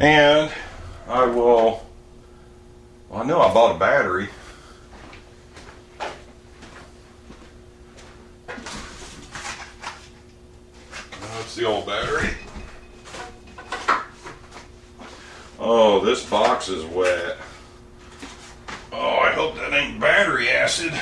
And I will, well, I know I bought a battery. That's the old battery. Oh, this box is wet. Oh, I hope that ain't battery acid.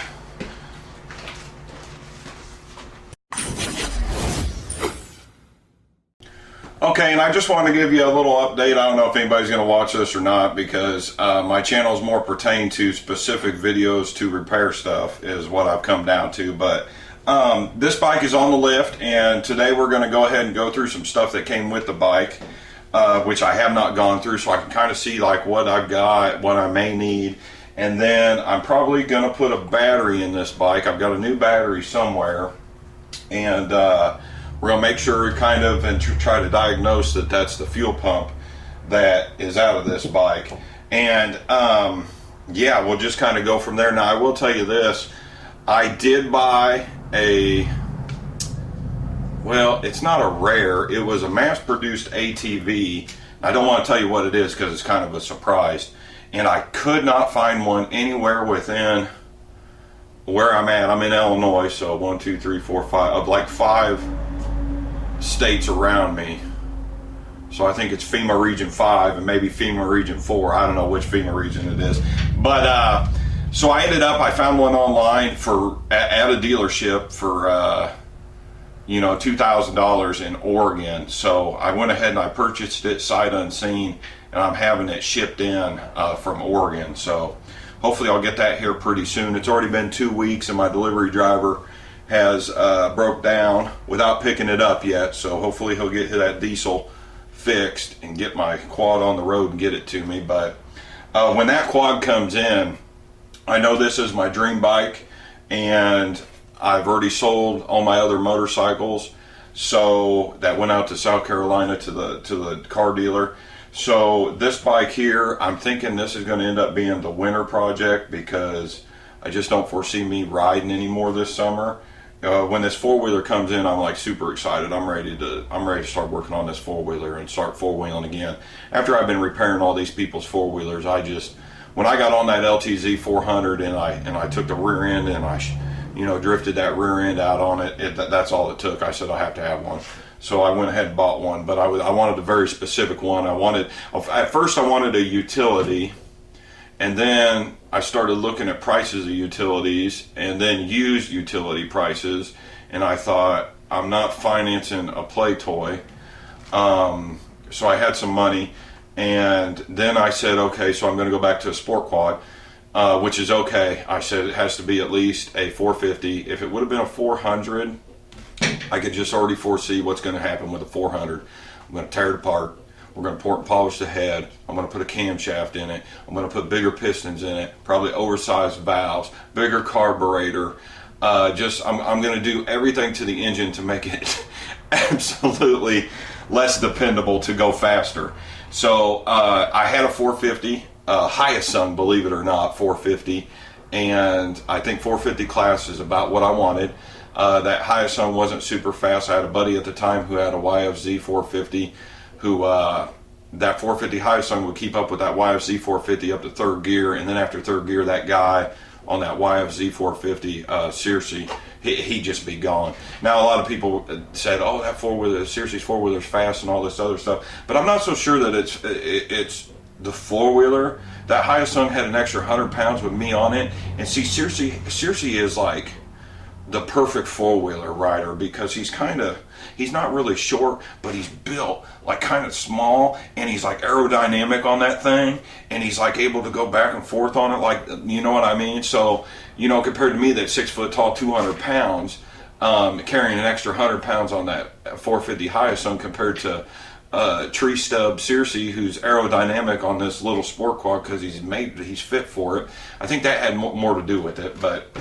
Okay, and I just want to give you a little update. I don't know if anybody's going to watch this or not, because my channel is more pertained to specific videos to repair stuff is what I've come down to. But this bike is on the lift, and today we're going to go ahead and go through some stuff that came with the bike, which I have not gone through, so I can kind of see like what I've got, what I may need. And then I'm probably going to put a battery in this bike. I've got a new battery somewhere, and we're going to make sure kind of and try to diagnose that that's the fuel pump that is out of this bike. And yeah, we'll just kind of go from there. Now, I will tell you this. I did buy a, well, it's not a rare. It was a mass-produced ATV. I don't want to tell you what it is because it's kind of a surprise. And I could not find one anywhere within where I'm at. I'm in Illinois, so 1, 2, 3, 4, 5, of like 5 states around me. So I think it's FEMA Region 5 and maybe FEMA Region 4. I don't know which FEMA region it is. But so I ended up, I found one online for at a dealership for you know, $2,000 in Oregon. So I went ahead and I purchased it sight unseen, and I'm having it shipped in from Oregon. So hopefully I'll get that here pretty soon. It's already been 2 weeks, and my delivery driver has broke down without picking it up yet. So hopefully he'll get that diesel fixed and get my quad on the road and get it to me. But when that quad comes in, I know this is my dream bike, and I've already sold all my other motorcycles, so that went out to South Carolina to the car dealer. So this bike here, I'm thinking this is going to end up being the winter project, because I just don't foresee me riding anymore this summer. When this four-wheeler comes in, I'm like super excited. I'm ready to start working on this four-wheeler and start four-wheeling again. After I've been repairing all these people's four-wheelers, when I got on that LTZ 400 and I took the rear end and I drifted that rear end out on it, that's all it took. I said I have to have one. So I went ahead and bought one, but I wanted a very specific one. At first I wanted a utility, and then I started looking at prices of utilities and then used utility prices, and I thought, I'm not financing a play toy. So I had some money, and then I said, okay, so I'm going to go back to a sport quad. Which is okay. I said it has to be at least a 450. If it would have been a 400, I could just already foresee what's going to happen with a 400. I'm going to tear it apart. We're going to pour and polish the head. I'm going to put a camshaft in it. I'm going to put bigger pistons in it, probably oversized valves, bigger carburetor. I'm going to do everything to the engine to make it absolutely less dependable to go faster. So I had a 450. Highest sung, believe it or not, 450, and I think 450 class is about what I wanted. That highest sung wasn't super fast. I had a buddy at the time who had a YFZ 450, who that 450 highest sung would keep up with that YFZ 450 up to third gear, and then after third gear, that guy on that YFZ 450 seriously, he'd just be gone. Now a lot of people said, oh, that four-wheeler, seriously, four-wheeler's fast and all this other stuff, but I'm not so sure that it's the four-wheeler. That highest sung had an extra 100 pounds with me on it, and see, Searcy is like the perfect four-wheeler rider, because he's not really short, but he's built like kind of small, and he's like aerodynamic on that thing, and he's like able to go back and forth on it, like, you know what I mean? So, compared to me, that 6 foot tall, 200 pounds, carrying an extra 100 pounds on that 450 highest sung compared to tree stub Searcy, who's aerodynamic on this little sport quad because he's fit for it. I think that had more to do with it, but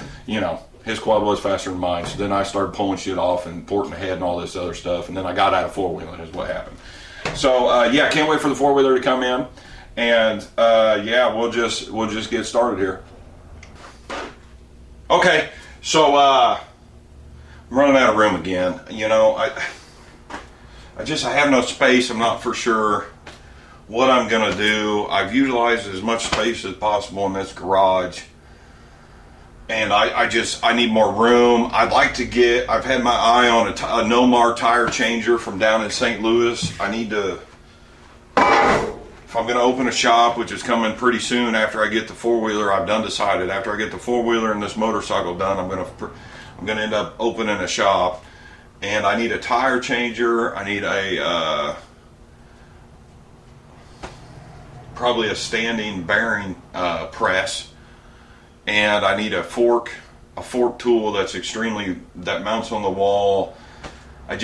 his quad was faster than mine. So then I started pulling shit off and porting ahead and all this other stuff, and then I got out of four-wheeling is what happened. So yeah, can't wait for the four-wheeler to come in, and yeah, we'll just get started here. Okay, so I'm running out of room again. I have no space. I'm not for sure what I'm gonna do, I've utilized as much space as possible in this garage, and I need more room. I'd like to get, I've had my eye on a Nomar tire changer from down in St. Louis. I need to, if I'm gonna open a shop, which is coming pretty soon after I get the four-wheeler, I've decided after I get the four-wheeler and this motorcycle done, I'm gonna end up opening a shop, and I need a tire changer. I need a probably a standing bearing press, and I need a fork tool that mounts on the wall. I'm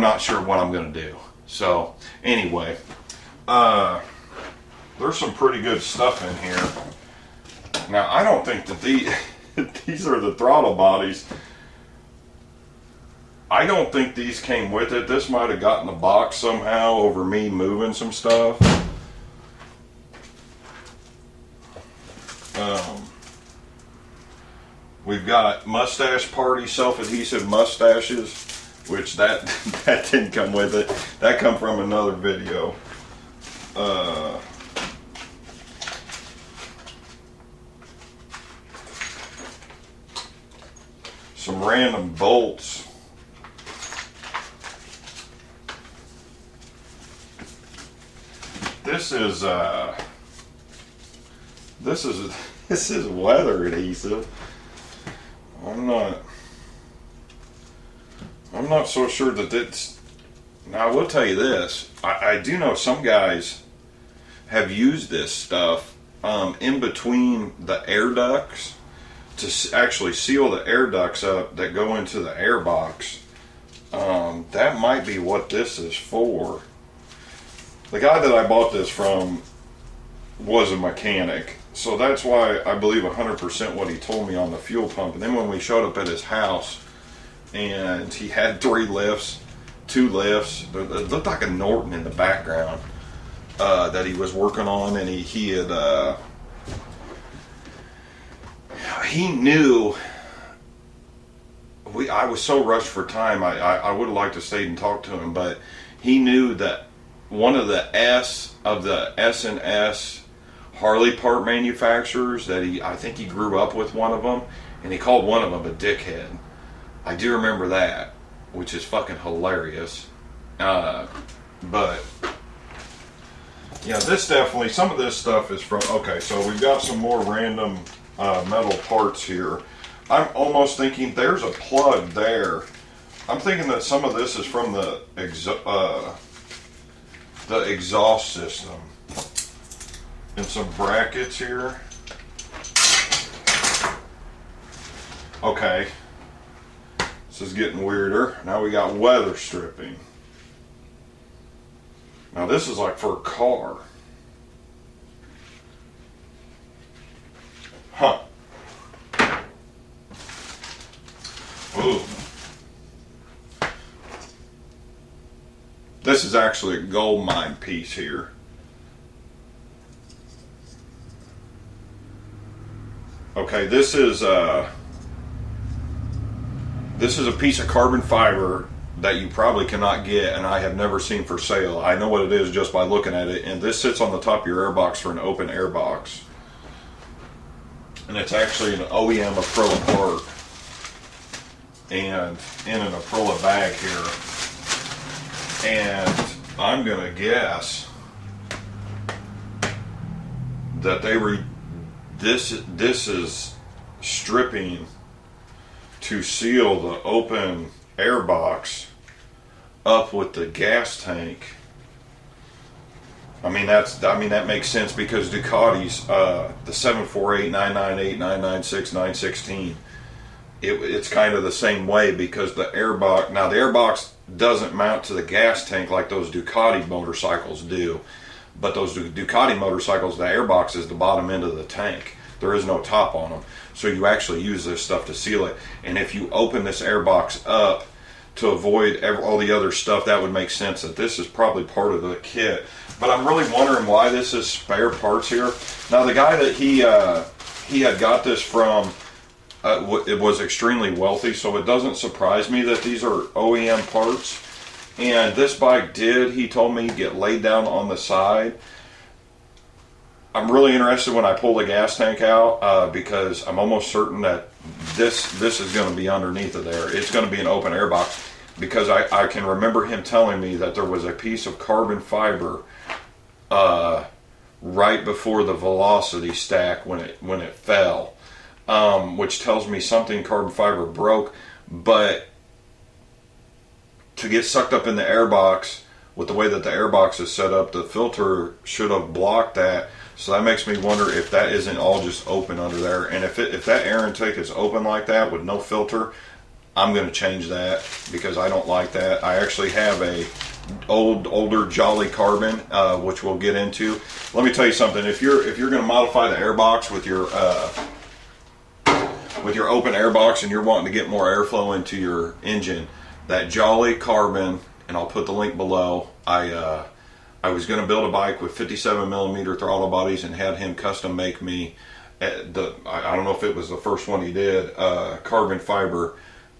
not sure what I'm gonna do. So anyway, there's some pretty good stuff in here. Now I don't think that these are the throttle bodies. I don't think these came with it. This might have gotten the box somehow over me moving some stuff. We've got mustache party self-adhesive mustaches, which that didn't come with it. That come from another video. Some random bolts. This is weather adhesive. I'm not so sure that it's. Now I will tell you this. I do know some guys have used this stuff in between the air ducts to actually seal the air ducts up that go into the air box. That might be what this is for. The guy that I bought this from was a mechanic, so that's why I believe 100% what he told me on the fuel pump. And then when we showed up at his house, and he had 2 lifts, it looked like a Norton in the background that he was working on, and he knew. I was so rushed for time. I would have liked to stay and talk to him, but he knew that one of the S&S Harley part manufacturers that I think he grew up with one of them, and he called one of them a dickhead. I do remember that, which is fucking hilarious. But yeah, this definitely, some of this stuff is from, okay, so we've got some more random metal parts here. I'm almost thinking there's a plug there. I'm thinking that some of this is from the exhaust system. And some brackets here. Okay. This is getting weirder. Now we got weather stripping. Now this is like for a car. Huh. Ooh. This is actually a gold mine piece here. Okay, this is a piece of carbon fiber that you probably cannot get, and I have never seen for sale. I know what it is just by looking at it, and this sits on the top of your air box for an open air box. And it's actually an OEM Aprilia part, and in an Aprilia bag here. And I'm gonna guess that this is stripping to seal the open air box up with the gas tank. I mean that makes sense because Ducati's the 748, 998, 996, 916. It's kind of the same way because the air box, now the air box doesn't mount to the gas tank like those Ducati motorcycles do. But those Ducati motorcycles, the airbox is the bottom end of the tank. There is no top on them. So you actually use this stuff to seal it. And if you open this airbox up to avoid all the other stuff, that would make sense that this is probably part of the kit. But I'm really wondering why this is spare parts here. Now the guy that he had got this from, it was extremely wealthy, so it doesn't surprise me that these are OEM parts. And this bike did, he told me, get laid down on the side. I'm really interested when I pull the gas tank out because I'm almost certain that this is going to be underneath of there. It's going to be an open air box because I can remember him telling me that there was a piece of carbon fiber right before the velocity stack when it fell, which tells me something carbon fiber broke. But to get sucked up in the air box with the way that the air box is set up, the filter should have blocked that. So that makes me wonder if that isn't all just open under there. And if that air intake is open like that with no filter, I'm going to change that because I don't like that. I actually have a older Jolly Carbon, which we'll get into. Let me tell you something. If you're going to modify the air box with your open air box and you're wanting to get more airflow into your engine, that Jolly Carbon, and I'll put the link below. I was going to build a bike with 57mm throttle bodies and had him custom make me I don't know if it was the first one he did, carbon fiber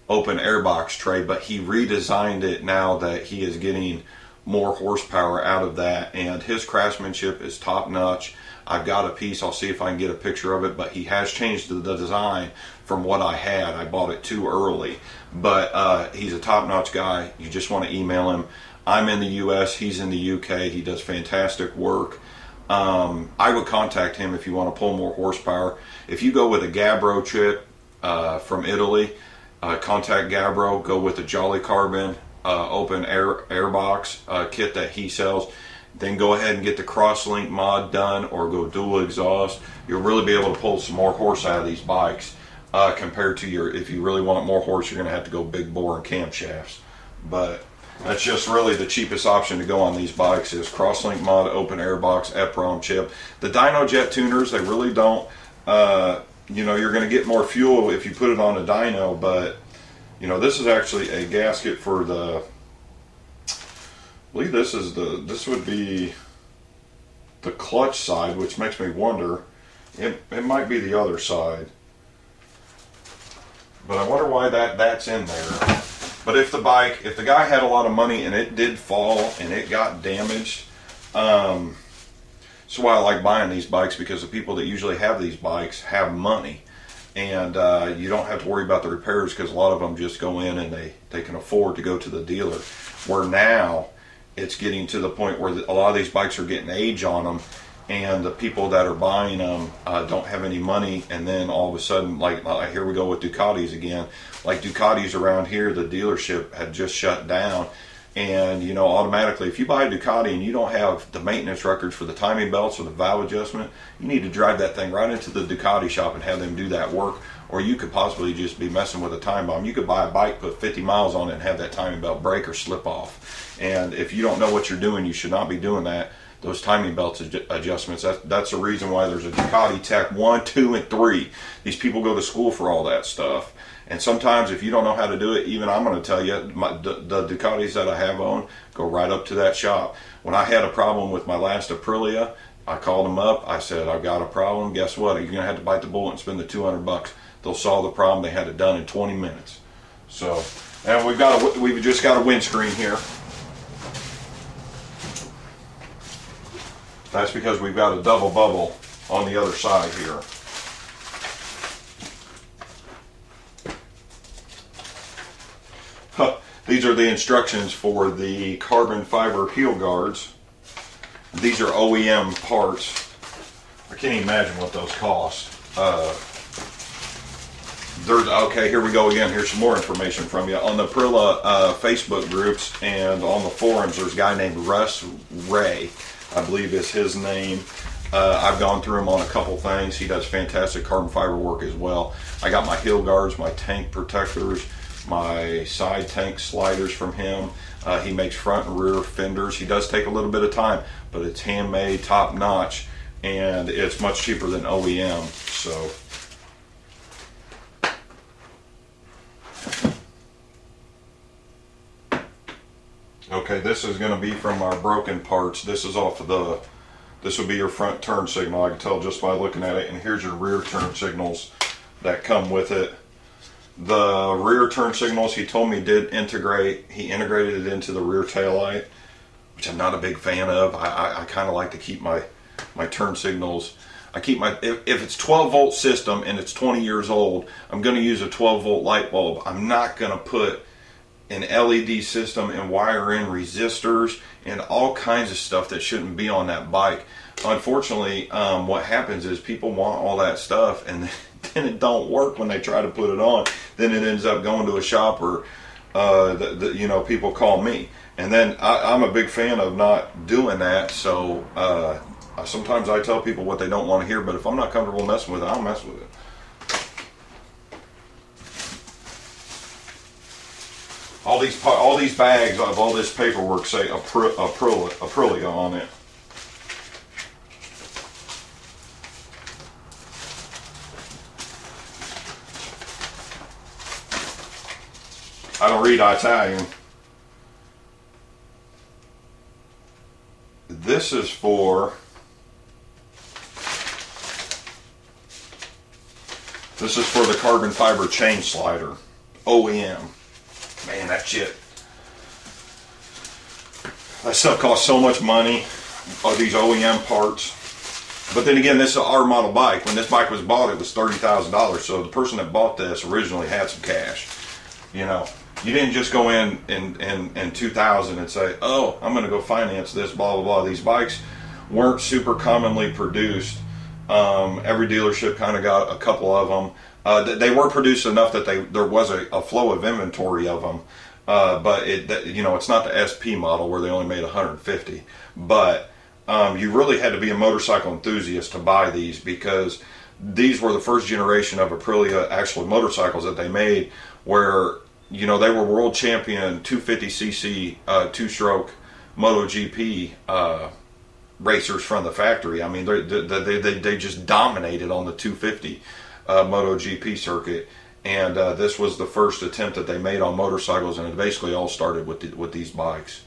open air box tray, but he redesigned it now that he is getting more horsepower out of that, and his craftsmanship is top notch. I've got a piece, I'll see if I can get a picture of it, but he has changed the design from what I had. I bought it too early, but he's a top notch guy. You just want to email him. I'm in the US, he's in the UK. He does fantastic work. I would contact him if you want to pull more horsepower. If you go with a Gabbro chip from Italy, contact Gabbro. Go with the Jolly Carbon open air box kit that he sells. Then go ahead and get the crosslink mod done, or go dual exhaust. You'll really be able to pull some more horse out of these bikes compared to if you really want more horse, you're going to have to go big bore and camshafts. But that's just really the cheapest option to go on these bikes is crosslink mod, open air box, EPROM chip. The dyno jet tuners, they really don't, you're going to get more fuel if you put it on a dyno, but this is actually a gasket for the, I believe this would be the clutch side, which makes me wonder, it might be the other side, but I wonder why that's in there. But if the guy had a lot of money and it did fall and it got damaged, that's why I like buying these bikes, because the people that usually have these bikes have money, and you don't have to worry about the repairs because a lot of them just go in and they can afford to go to the dealer. Where now it's getting to the point where a lot of these bikes are getting age on them, and the people that are buying them don't have any money, and then all of a sudden, like here we go with Ducatis again. Like Ducatis around here, the dealership had just shut down, and automatically if you buy a Ducati and you don't have the maintenance records for the timing belts or the valve adjustment, you need to drive that thing right into the Ducati shop and have them do that work, or you could possibly just be messing with a time bomb. You could buy a bike, put 50 miles on it, and have that timing belt break or slip off. And if you don't know what you're doing, you should not be doing that. Those timing belts adjustments, that's the reason why there's a Ducati Tech 1, 2, and 3. These people go to school for all that stuff. And sometimes if you don't know how to do it, even I'm going to tell you, the Ducatis that I have on, go right up to that shop. When I had a problem with my last Aprilia, I called them up. I said, I've got a problem. Guess what? You're going to have to bite the bullet and spend the $200. They'll solve the problem. They had it done in 20 minutes. So, and we've just got a windscreen here. That's because we've got a double bubble on the other side here. These are the instructions for the carbon fiber heel guards. These are OEM parts. I can't even imagine what those cost. Okay, here we go again. Here's some more information from you. On the Aprilia Facebook groups and on the forums, there's a guy named Russ Ray, I believe is his name. I've gone through him on a couple things. He does fantastic carbon fiber work as well. I got my heel guards, my tank protectors, my side tank sliders from him. He makes front and rear fenders. He does take a little bit of time, but it's handmade, top notch, and it's much cheaper than OEM. So okay, this is going to be from our broken parts. This is off of this would be your front turn signal. I can tell just by looking at it. And here's your rear turn signals that come with it. The rear turn signals, he told me did integrate. He integrated it into the rear tail light, which I'm not a big fan of. I kind of like to keep my turn signals. I keep my, if it's 12 volt system and it's 20 years old, I'm going to use a 12 volt light bulb. I'm not going to put an LED system and wire in resistors and all kinds of stuff that shouldn't be on that bike. Unfortunately, what happens is people want all that stuff and then it don't work when they try to put it on. Then it ends up going to a shop, or you know, people call me, and then I'm a big fan of not doing that. So sometimes I tell people what they don't want to hear, but if I'm not comfortable messing with it, I'll mess with it. All these bags of all this paperwork say Aprilia on it. I don't read Italian. This is for the carbon fiber chain slider, OEM. Man, that shit. That stuff costs so much money, these OEM parts. But then again, this is an R model bike. When this bike was bought, it was $30,000. So the person that bought this originally had some cash. You know, you didn't just go in 2000 and say, oh, I'm going to go finance this, blah, blah, blah. These bikes weren't super commonly produced. Every dealership kind of got a couple of them. They were produced enough that there was a flow of inventory of them. But you know, it's not the SP model where they only made 150. But you really had to be a motorcycle enthusiast to buy these, because these were the first generation of Aprilia actual motorcycles that they made, where, you know, they were world champion 250cc two-stroke MotoGP racers from the factory. I mean, they just dominated on the 250 MotoGP circuit, and this was the first attempt that they made on motorcycles, and it basically all started with these bikes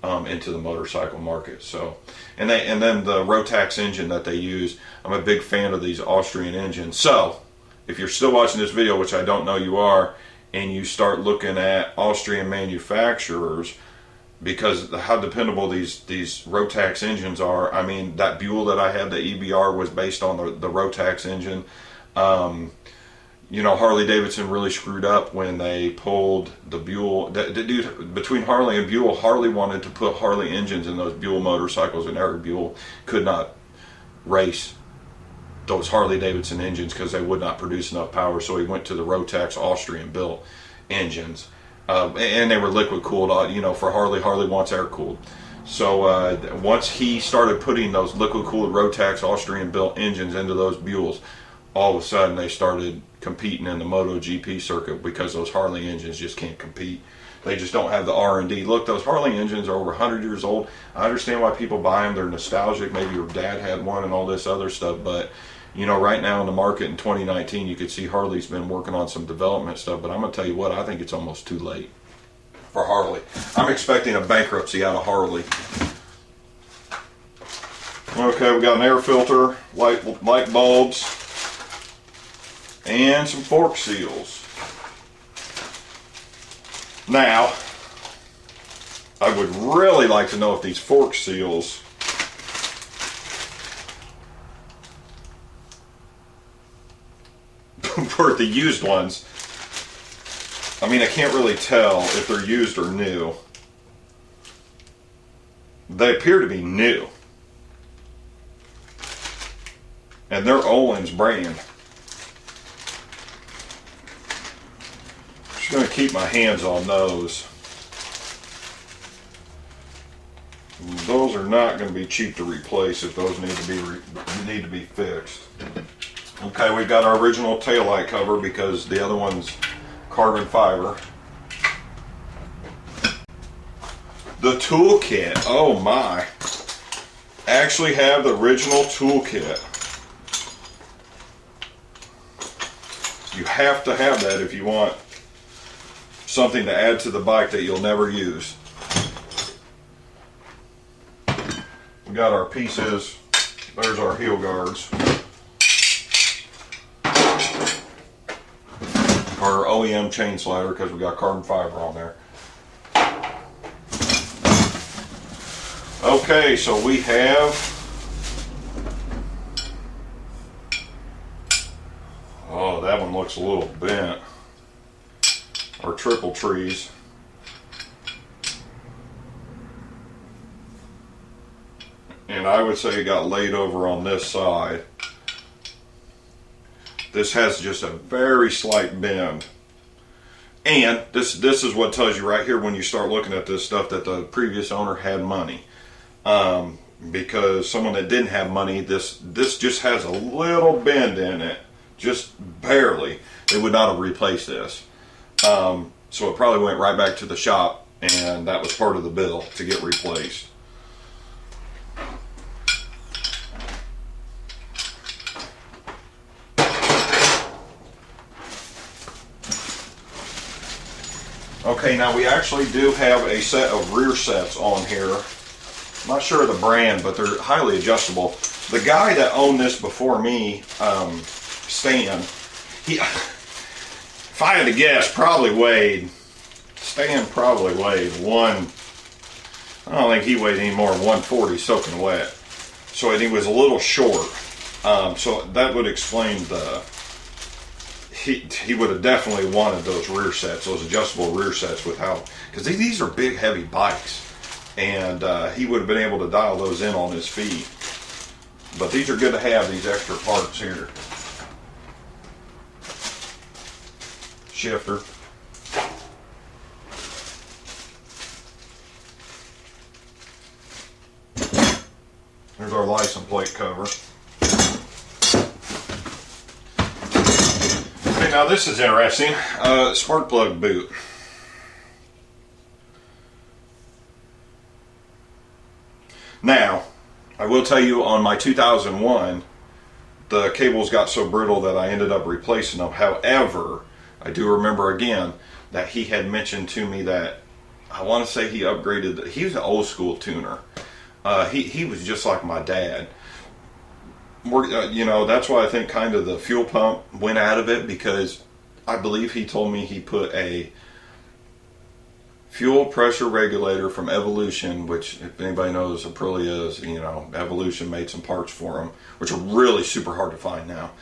into the motorcycle market. So, and then the Rotax engine that they use. I'm a big fan of these Austrian engines. So, if you're still watching this video, which I don't know you are, and you start looking at Austrian manufacturers, because how dependable these Rotax engines are. I mean, that Buell that I had, the EBR, was based on the Rotax engine. You know, Harley Davidson really screwed up when they pulled the Buell. Between Harley and Buell, Harley wanted to put Harley engines in those Buell motorcycles, and Eric Buell could not race those Harley Davidson engines because they would not produce enough power. So he went to the Rotax Austrian built engines, and they were liquid cooled. You know, for Harley wants air cooled. So once he started putting those liquid cooled Rotax Austrian built engines into those Buells, all of a sudden they started competing in the MotoGP circuit, because those Harley engines just can't compete. They just don't have the R&D. Look, those Harley engines are over 100 years old. I understand why people buy them. They're nostalgic. Maybe your dad had one and all this other stuff. But, you know, right now in the market in 2019, you could see Harley's been working on some development stuff. But I'm going to tell you what, I think it's almost too late for Harley. I'm expecting a bankruptcy out of Harley. Okay, we got an air filter, light bulbs, and some fork seals. Now, I would really like to know if these fork seals were the used ones. I mean, I can't really tell if they're used or new. They appear to be new. And they're Olin's brand. I'm just going to keep my hands on those. Those are not going to be cheap to replace if those need to be fixed. Okay, we've got our original taillight cover because the other one's carbon fiber. The toolkit, oh my. Actually have the original toolkit. You have to have that if you want something to add to the bike that you'll never use. We got our pieces. There's our heel guards. our OEM chain slider, because we got carbon fiber on there. Okay, so we have, oh, that one looks a little bent. Our triple trees. And I would say it got laid over on this side. This has just a very slight bend. And this is what tells you right here when you start looking at this stuff that the previous owner had money. Because someone that didn't have money, this just has a little bend in it. Just barely. They would not have replaced this. So it probably went right back to the shop, and that was part of the bill to get replaced. Okay, now we actually do have a set of rear sets on here. I'm not sure of the brand, but they're highly adjustable. The guy that owned this before me, Stan, if I had to guess, Stan probably weighed I don't think he weighed any more than 140 soaking wet. So he was a little short. So that would explain he would have definitely wanted those rear sets, those adjustable rear sets with because these are big, heavy bikes. And he would have been able to dial those in on his feet. But these are good to have, these extra parts here. Shifter. There's our license plate cover. Okay, now this is interesting. Spark plug boot. Now, I will tell you, on my 2001, the cables got so brittle that I ended up replacing them. However, I do remember again that he had mentioned to me that, I want to say he upgraded, he was an old school tuner. He was just like my dad. You know, that's why I think kind of the fuel pump went out of it, because I believe he told me he put a fuel pressure regulator from Evolution, which, if anybody knows, Aprilia is, you know, Evolution made some parts for them, which are really super hard to find now,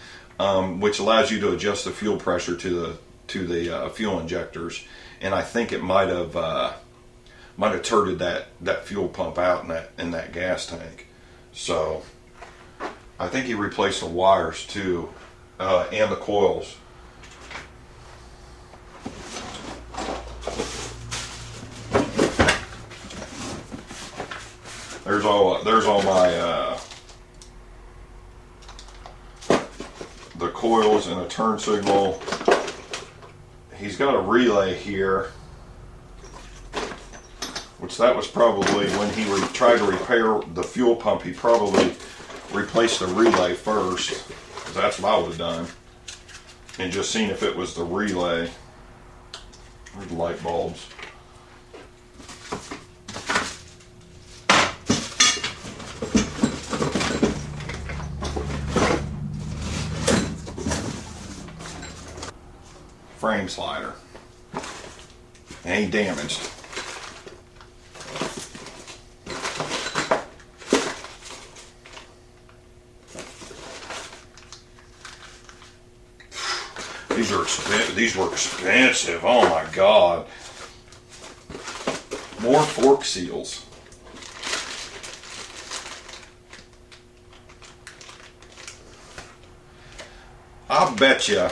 which allows you to adjust the fuel pressure to the fuel injectors. And I think it might have turted that fuel pump out in that gas tank. So I think he replaced the wires too, and the coils. There's all my the coils and a turn signal. He's got a relay here, which that was probably when he tried to repair the fuel pump. He probably replaced the relay first, because that's what I would have done, and just seen if it was the relay or the light bulbs. Frame slider. Ain't damaged. These were expensive. Oh my God. More fork seals. I'll bet you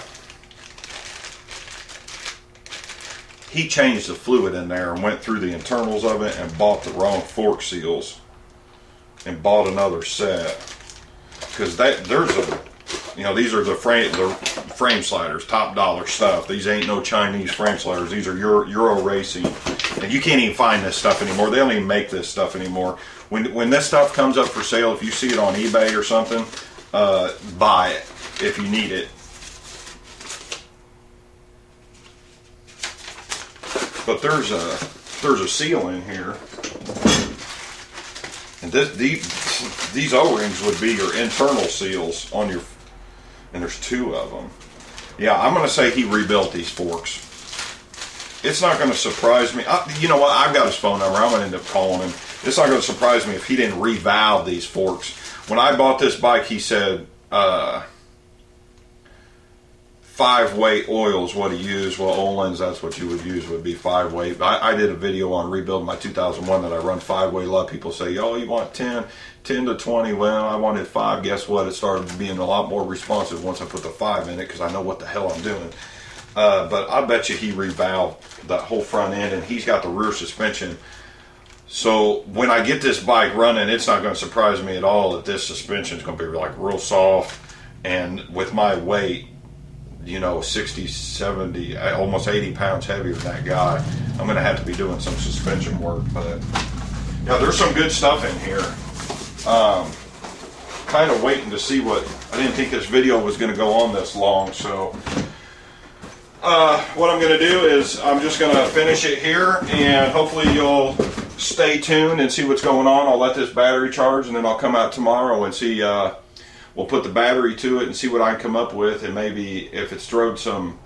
he changed the fluid in there and went through the internals of it and bought the wrong fork seals and bought another set. Because these are the frame sliders, top dollar stuff. These ain't no Chinese frame sliders. These are Euro racing, and you can't even find this stuff anymore. They don't even make this stuff anymore. When this stuff comes up for sale, if you see it on eBay or something, buy it if you need it. But there's a seal in here, and these O-rings would be your internal seals on your, and there's two of them. Yeah, I'm going to say he rebuilt these forks. It's not going to surprise me. You know what? I've got his phone number. I'm going to end up calling him. It's not going to surprise me if he didn't revalve these forks. When I bought this bike, he said 5-weight oil is what he used. Well, Olin's, that's what you would use, would be 5-weight. I did a video on rebuilding my 2001 that I run 5-weight. A lot of people say, oh, you want 10 to 20. Well, I wanted 5. Guess what? It started being a lot more responsive once I put the 5 in it because I know what the hell I'm doing. But I bet you he revalved that whole front end, and he's got the rear suspension. So when I get this bike running, it's not going to surprise me at all that this suspension is going to be like real soft. And with my weight, you know, 60, 70, almost 80 pounds heavier than that guy, I'm going to have to be doing some suspension work. But yeah, there's some good stuff in here. Kind of waiting to see what, I didn't think this video was going to go on this long, so what I'm going to do is I'm just going to finish it here, and hopefully you'll stay tuned and see what's going on. I'll let this battery charge, and then I'll come out tomorrow and see, we'll put the battery to it and see what I can come up with, and maybe if it's thrown some,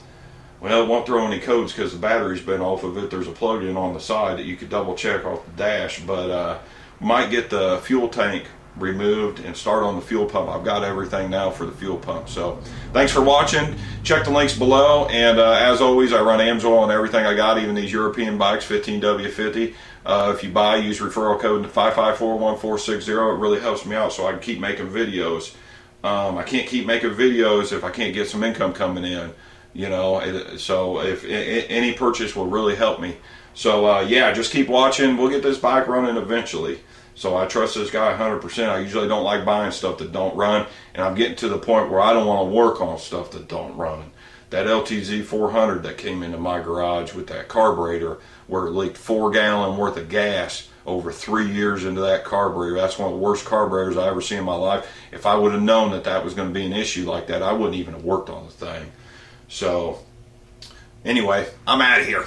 well, it won't throw any codes because the battery's been off of it. There's a plug-in on the side that you could double check off the dash, but might get the fuel tank removed and start on the fuel pump. I've got everything now for the fuel pump. So thanks for watching. Check the links below, and as always, I run Amsoil on everything I got, even these European bikes, 15W50. If you buy, use referral code 5541460. It really helps me out so I can keep making videos. I can't keep making videos if I can't get some income coming in, you know. So if any purchase will really help me. So yeah, just keep watching. We'll get this bike running eventually. So I trust this guy 100%. I usually don't like buying stuff that don't run, and I'm getting to the point where I don't want to work on stuff that don't run. That LTZ 400 that came into my garage with that carburetor where it leaked 4 gallon worth of gas over 3 years into that carburetor. That's one of the worst carburetors I ever seen in my life. If I would have known that that was going to be an issue like that, I wouldn't even have worked on the thing. So anyway, I'm out of here.